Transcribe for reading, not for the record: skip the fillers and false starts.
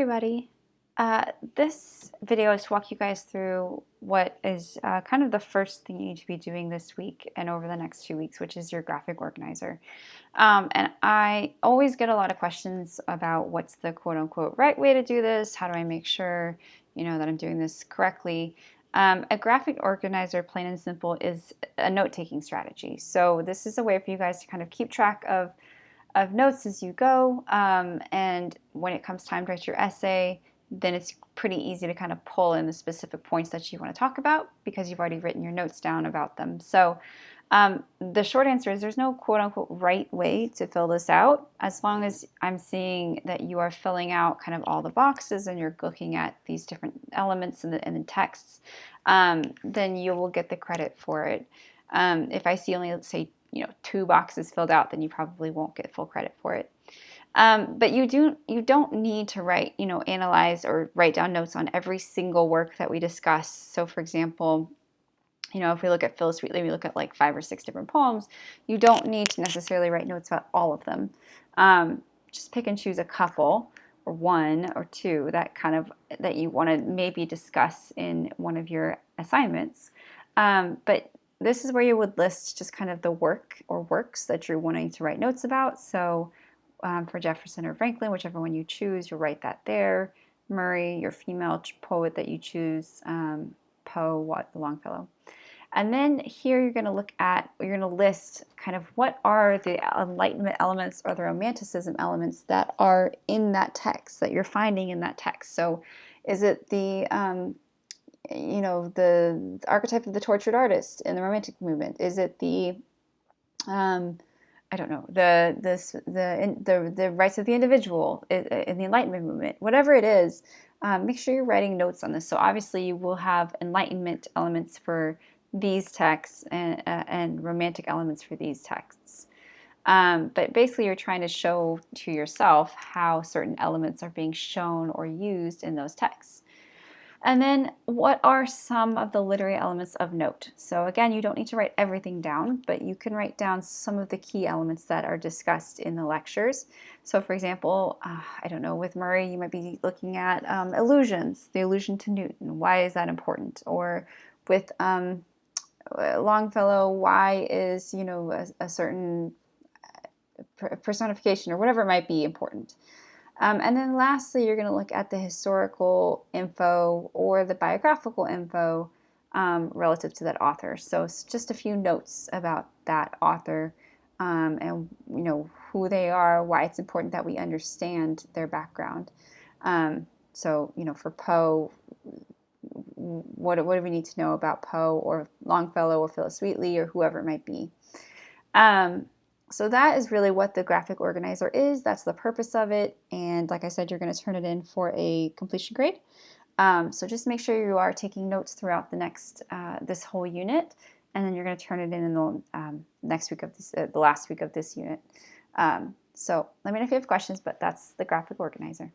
everybody. This video is to walk you guys through what is kind of the first thing you need to be doing this week and over the next 2 weeks, which is your graphic organizer. And I always get a lot of questions about what's the quote-unquote right way to do this. How do I make sure, that I'm doing this correctly? A graphic organizer, plain and simple, is a note-taking strategy. So this is a way for you guys to kind of keep track of notes as you go, and when it comes time to write your essay, then it's pretty easy to kind of pull in the specific points that you want to talk about because you've already written your notes down about them. So the short answer is there's no quote-unquote right way to fill this out. As long as I'm seeing that you are filling out kind of all the boxes and you're looking at these different elements in the texts, then you will get the credit for it. If I see only, let's say, 2 boxes filled out, then you probably won't get full credit for it. But you don't need to write, analyze or write down notes on every single work that we discuss. So for example, if we look at Phyllis Wheatley, we look at like 5 or 6 different poems. You don't need to necessarily write notes about all of them. Just pick and choose a couple or 1 or 2 that you want to maybe discuss in one of your assignments. But this is where you would list just kind of the work or works that you're wanting to write notes about. So for Jefferson or Franklin, whichever one you choose, you'll write that there. Murray, your female poet that you choose, Poe, Longfellow. And then here you're going to list kind of what are the Enlightenment elements or the Romanticism elements that are in that text, that you're finding in that text. So is it the the archetype of the tortured artist in the Romantic movement? Is it the I don't know, the rights of the individual in the Enlightenment movement? Whatever it is, make sure you're writing notes on this. So obviously you will have Enlightenment elements for these texts and Romantic elements for these texts. But basically you're trying to show to yourself how certain elements are being shown or used in those texts. And then what are some of the literary elements of note? So again, you don't need to write everything down, but you can write down some of the key elements that are discussed in the lectures. So for example, I don't know, with Murray, you might be looking at allusions, the allusion to Newton. Why is that important? Or with Longfellow, why is, a certain personification or whatever it might be important? And then lastly, you're going to look at the historical info or the biographical info relative to that author. So it's just a few notes about that author and who they are, why it's important that we understand their background. So for Poe, what do we need to know about Poe or Longfellow or Phyllis Wheatley or whoever it might be? So that is really what the graphic organizer is. That's the purpose of it. And like I said, you're going to turn it in for a completion grade. So just make sure you are taking notes throughout the next, this whole unit. And then you're going to turn it in the next week of this, the last week of this unit. So let me know if you have questions, but that's the graphic organizer.